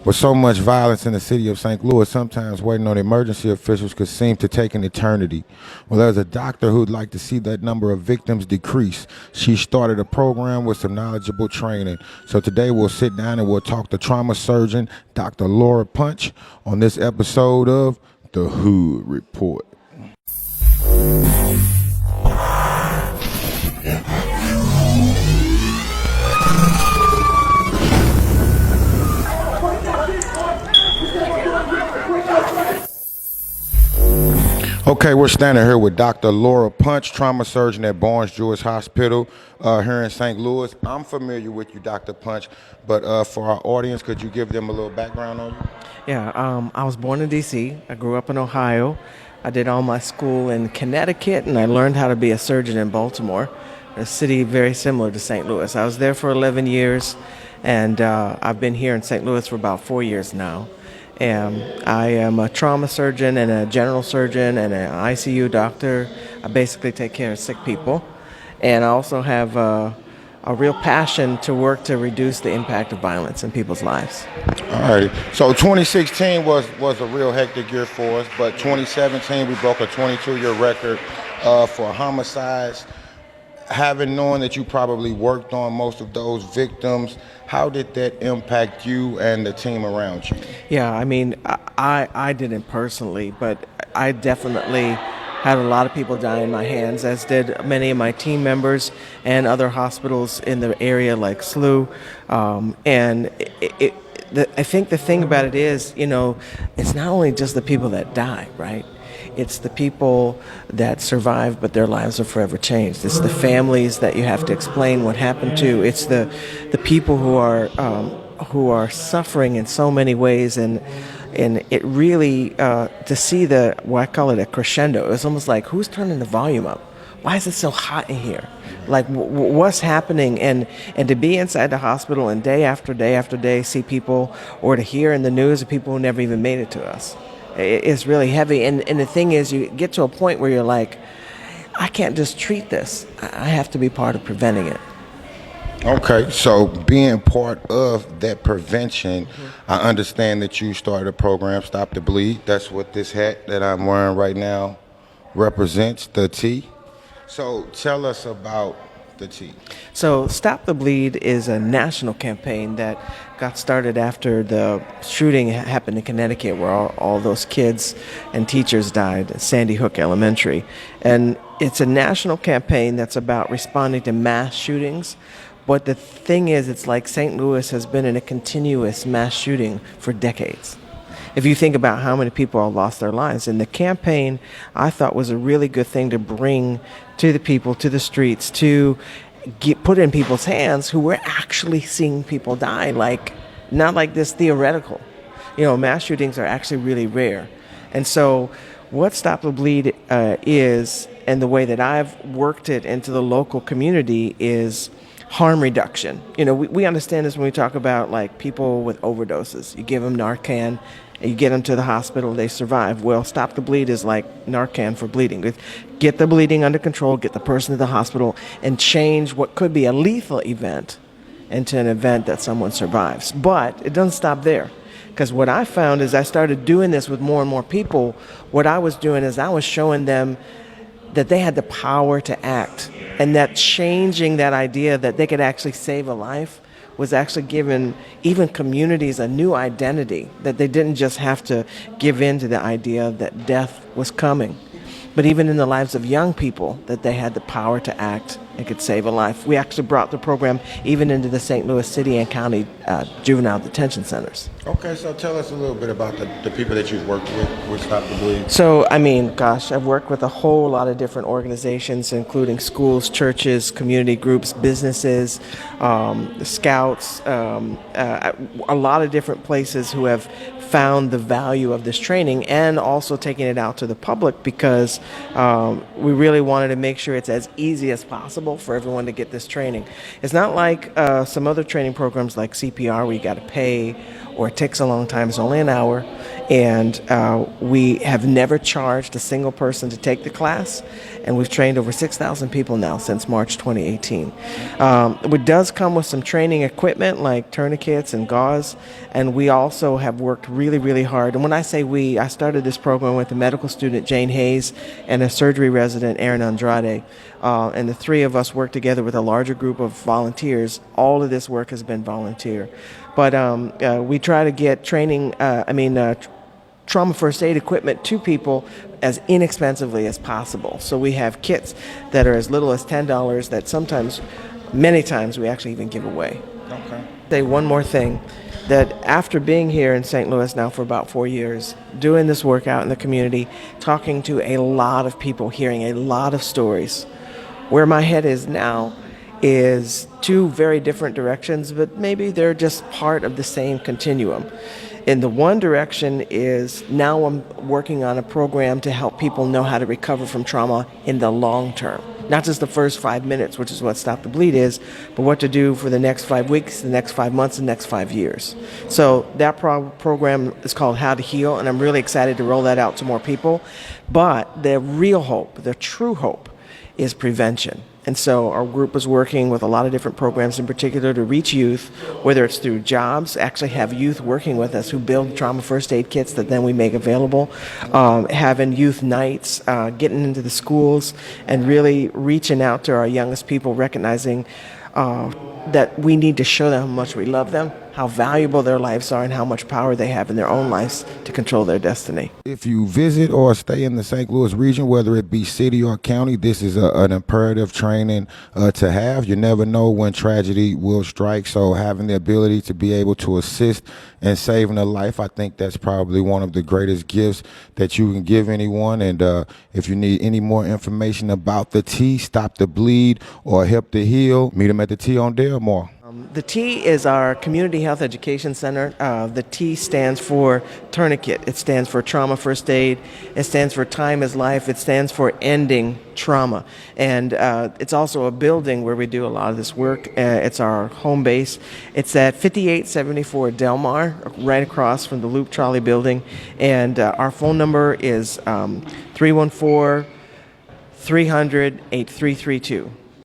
With so much violence in the city of St. Louis, sometimes waiting on emergency officials could seem to take an eternity. Well, there's a doctor who'd like to see that number of victims decrease. She started a program with some knowledgeable training. So today we'll sit down and we'll talk to trauma surgeon Dr. Laura Punch on this episode of The Hood Report. Okay, we're standing here with Dr. Laura Punch, trauma surgeon at Barnes-Jewish Hospital here in St. Louis. I'm familiar with you, Dr. Punch, but for our audience, could you give them a little background on you? Yeah, I was born in D.C. I grew up in Ohio. I did all my school in Connecticut, and I learned how to be a surgeon in Baltimore, a city very similar to St. Louis. I was there for 11 years, and I've been here in St. Louis for about 4 years now. I am a trauma surgeon and a general surgeon and an ICU doctor. I basically take care of sick people. And I also have a real passion to work to reduce the impact of violence in people's lives. All righty. So 2016 was a real hectic year for us, but 2017 we broke a 22-year record for homicides. Having known that you probably worked on most of those victims, how did that impact you and the team around you? Yeah, I mean, I didn't personally, but I definitely had a lot of people die in my hands, as did many of my team members and other hospitals in the area like SLU. I think the thing about it is, it's not only just the people that die, right? It's the people that survive, but their lives are forever changed. It's the families that you have to explain what happened to. It's the people who are suffering in so many ways, and it really to see I call it a crescendo. It's almost like, who's turning the volume up? Why is it so hot in here? Like, what's happening? And to be inside the hospital and day after day after day see people, or to hear in the news of people who never even made it to us. It's really heavy, and the thing is, you get to a point where you're like, I can't just treat this. I have to be part of preventing it. Okay, so being part of that prevention, I understand that you started a program, Stop the Bleed. That's what this hat that I'm wearing right now represents, the T. So tell us about the T. So Stop the Bleed is a national campaign that got started after the shooting happened in Connecticut, where all those kids and teachers died at Sandy Hook Elementary. And it's a national campaign that's about responding to mass shootings. But the thing is, it's like St. Louis has been in a continuous mass shooting for decades. If you think about how many people have lost their lives, and the campaign, I thought, was a really good thing to bring to the people, to the streets, to put in people's hands who were actually seeing people die, not like this theoretical. Mass shootings are actually really rare. And so what Stop the Bleed is, and the way that I've worked it into the local community, is harm reduction. We understand this when we talk about like people with overdoses. You give them Narcan, and you get them to the hospital, they survive. Well, Stop the Bleed is like Narcan for bleeding. Get the bleeding under control, get the person to the hospital, and change what could be a lethal event into an event that someone survives. But it doesn't stop there. Because what I found is I started doing this with more and more people. What I was doing is I was showing them that they had the power to act, and that changing that idea that they could actually save a life was actually giving even communities a new identity, that they didn't just have to give in to the idea that death was coming, but even in the lives of young people, that they had the power to act and could save a life. We actually brought the program even into the St. Louis City and County juvenile detention centers. Okay, so tell us a little bit about the people that you've worked with Stop the Bleed. So, I've worked with a whole lot of different organizations, including schools, churches, community groups, businesses, scouts, a lot of different places who have found the value of this training, and also taking it out to the public, because we really wanted to make sure it's as easy as possible for everyone to get this training. It's not like some other training programs like CPR where you got to pay, or it takes a long time. It's only an hour, And we have never charged a single person to take the class, and we've trained over 6,000 people now since March 2018. It does come with some training equipment like tourniquets and gauze, and we also have worked really, really hard. And when I say we, I started this program with a medical student, Jane Hayes, and a surgery resident, Aaron Andrade. And the three of us work together with a larger group of volunteers. All of this work has been volunteer. But we try to get trauma first aid equipment to people as inexpensively as possible. So we have kits that are as little as $10 that many times we actually even give away. Okay. Say one more thing, that after being here in St. Louis now for about 4 years, doing this work out in the community, talking to a lot of people, hearing a lot of stories, where my head is now is two very different directions, but maybe they're just part of the same continuum. In the one direction is now I'm working on a program to help people know how to recover from trauma in the long term. Not just the first 5 minutes, which is what Stop the Bleed is, but what to do for the next 5 weeks, the next 5 months, the next 5 years. So that program is called How to Heal, and I'm really excited to roll that out to more people. But the real hope, the true hope, is prevention. And so our group is working with a lot of different programs in particular to reach youth, whether it's through jobs, actually have youth working with us who build trauma first aid kits that then we make available, having youth nights, getting into the schools, and really reaching out to our youngest people, recognizing that we need to show them how much we love them, how valuable their lives are, and how much power they have in their own lives to control their destiny. If you visit or stay in the St. Louis region, whether it be city or county, this is an imperative training to have. You never know when tragedy will strike, so having the ability to be able to assist in saving a life, I think that's probably one of the greatest gifts that you can give anyone. And if you need any more information about the T, Stop the Bleed, or Help to Heal, meet them at the T on Delmar. The T is our Community Health Education Center. The T stands for Tourniquet. It stands for Trauma First Aid. It stands for Time is Life. It stands for Ending Trauma. And it's also a building where we do a lot of this work. It's our home base. It's at 5874 Delmar, right across from the Loop Trolley Building. And our phone number is 314-300-8332.